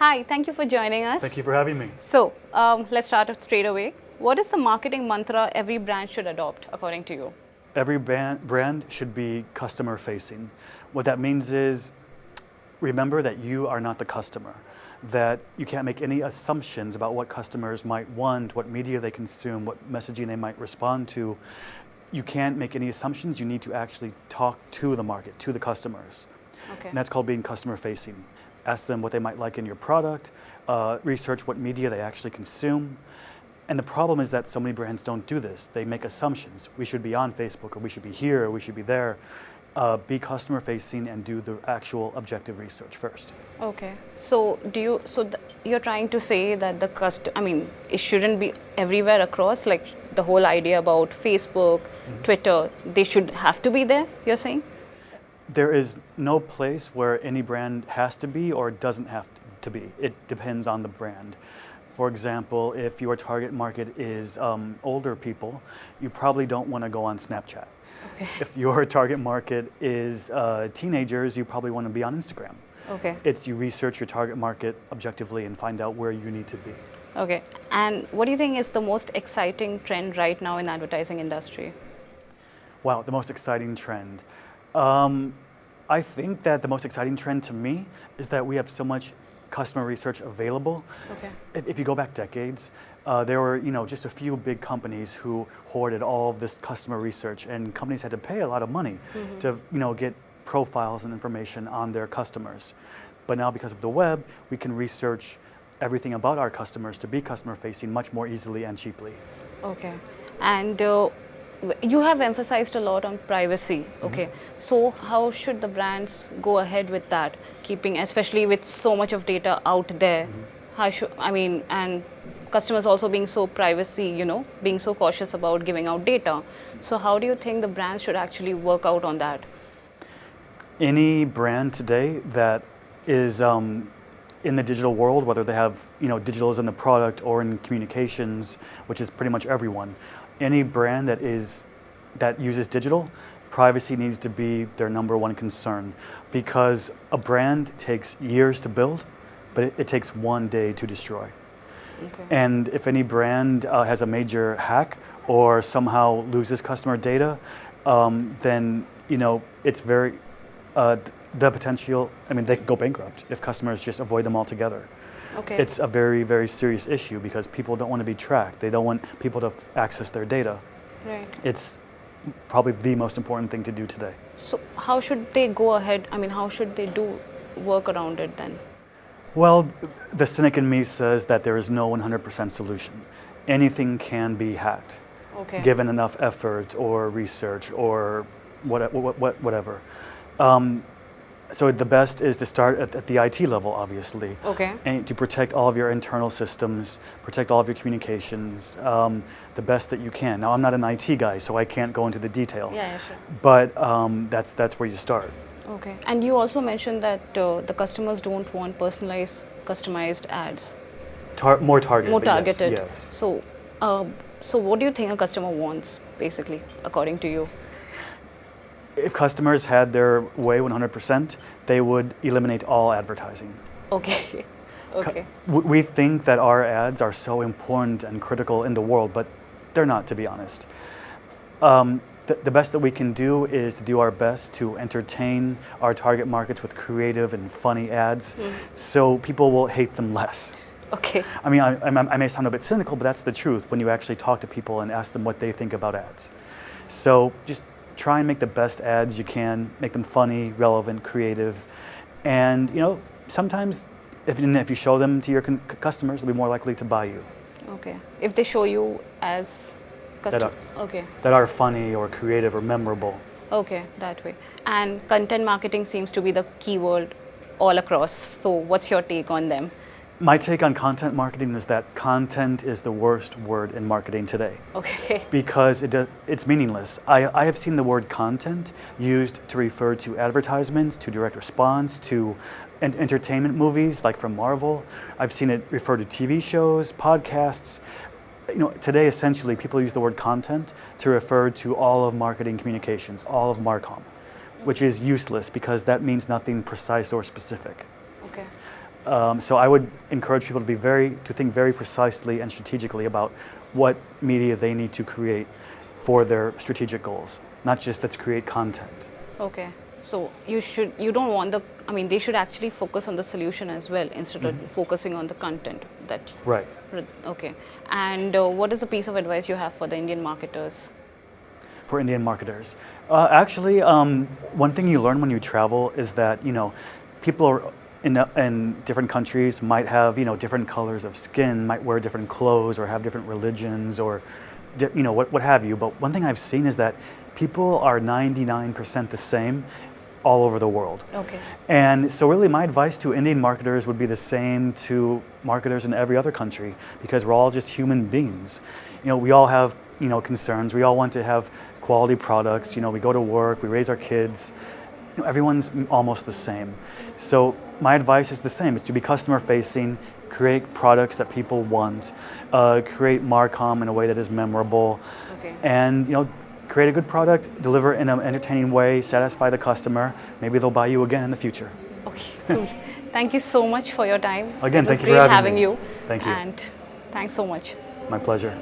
Hi, thank you for joining us. Thank you for having me. So, let's start it straight away. What is the marketing mantra every brand should adopt, according to you? Every brand should be customer facing. What that means is remember that you are not the customer, that you can't make any assumptions about what customers might want, what media they consume, what messaging they might respond to. You can't make any assumptions. You need to actually talk to the market, to the customers. Okay. And that's called being customer facing. Ask them what they might like in your product, research what media they actually consume. And the problem is that so many brands don't do this. They make assumptions. We should be on Facebook, or we should be here, or we should be there. Be customer facing and do the actual objective research first. Okay. So, you're trying to say that it shouldn't be everywhere across, like the whole idea about Facebook, Twitter, they should have to be there, you're saying? There is no place where any brand has to be or doesn't have to be. It depends on the brand. For example, if your target market is older people, you probably don't want to go on Snapchat. Okay. If your target market is teenagers, you probably want to be on Instagram. Okay. It's you research your target market objectively and find out where you need to be. Okay. And what do you think is the most exciting trend right now in the advertising industry? Wow, the most exciting trend. I think that the most exciting trend to me is that we have so much customer research available. Okay. If you go back decades, there were just a few big companies who hoarded all of this customer research, and companies had to pay a lot of money to get profiles and information on their customers. But now, because of the web, we can research everything about our customers to be customer facing much more easily and cheaply. Okay. And you have emphasized a lot on privacy. Okay. So how should the brands go ahead with that, keeping, especially with so much of data out there? And customers also being so being so cautious about giving out data. So how do you think the brands should actually work out on that? Any brand today that is in the digital world, whether they have digital is in the product or in communications, which is pretty much everyone, any brand that uses digital, privacy needs to be their number one concern, because a brand takes years to build, but it takes one day to destroy. Okay. And if any brand has a major hack or somehow loses customer data, then it's very the potential. They can go bankrupt if customers just avoid them altogether. Okay. It's a very, very serious issue because people don't want to be tracked. They don't want people to access their data. Right. It's probably the most important thing to do today. So how should they go ahead? How should they do work around it then? Well, the cynic in me says that there is no 100% solution. Anything can be hacked, Okay. given enough effort or research or whatever. So the best is to start at the IT level, obviously. Okay. And to protect all of your internal systems, protect all of your communications, the best that you can. Now, I'm not an IT guy, so I can't go into the detail. Yeah, sure. But that's where you start. Okay. And you also mentioned that the customers don't want personalized, customized ads. More targeted. More but targeted. Yes. So what do you think a customer wants, basically, according to you? If customers had their way 100%, they would eliminate all advertising. Okay. Okay. We think that our ads are so important and critical in the world, but they're not, to be honest. The best that we can do is to do our best to entertain our target markets with creative and funny ads, so people will hate them less. Okay. I may sound a bit cynical, but that's the truth when you actually talk to people and ask them what they think about ads. So just try and make the best ads you can, make them funny, relevant, creative, and sometimes if you show them to your customers, they'll be more likely to buy you. Okay. If they show you as customer. Okay. That are funny or creative or memorable. Okay, that way. And content marketing seems to be the keyword all across. So what's your take on them? My take on content marketing is that content is the worst word in marketing today. Okay. Because it's meaningless. I have seen the word content used to refer to advertisements, to direct response, to entertainment movies like from Marvel. I've seen it refer to TV shows, podcasts. Today essentially people use the word content to refer to all of marketing communications, all of Marcom, which is useless because that means nothing precise or specific. Okay. So I would encourage people to think very precisely and strategically about what media they need to create for their strategic goals, not just let's create content. Okay. So you don't want they should actually focus on the solution as well instead of focusing on the content that. Right. Okay. And what is the piece of advice you have for the Indian marketers? For Indian marketers. Actually, one thing you learn when you travel is that, people are in different countries might have, different colors of skin, might wear different clothes or have different religions or, what have you. But one thing I've seen is that people are 99% the same all over the world. Okay. And so really my advice to Indian marketers would be the same to marketers in every other country, because we're all just human beings. We all have, concerns. We all want to have quality products. We go to work, we raise our kids. Everyone's almost the same. So my advice is the same. It's to be customer facing, create products that people want, create Marcom in a way that is memorable, Okay. and create a good product, deliver in an entertaining way, satisfy the customer. Maybe they'll buy you again in the future. Okay. Cool. Thank you so much for your time. Again, it was thank you for great having having me. you. Thank you. And thanks so much. My pleasure.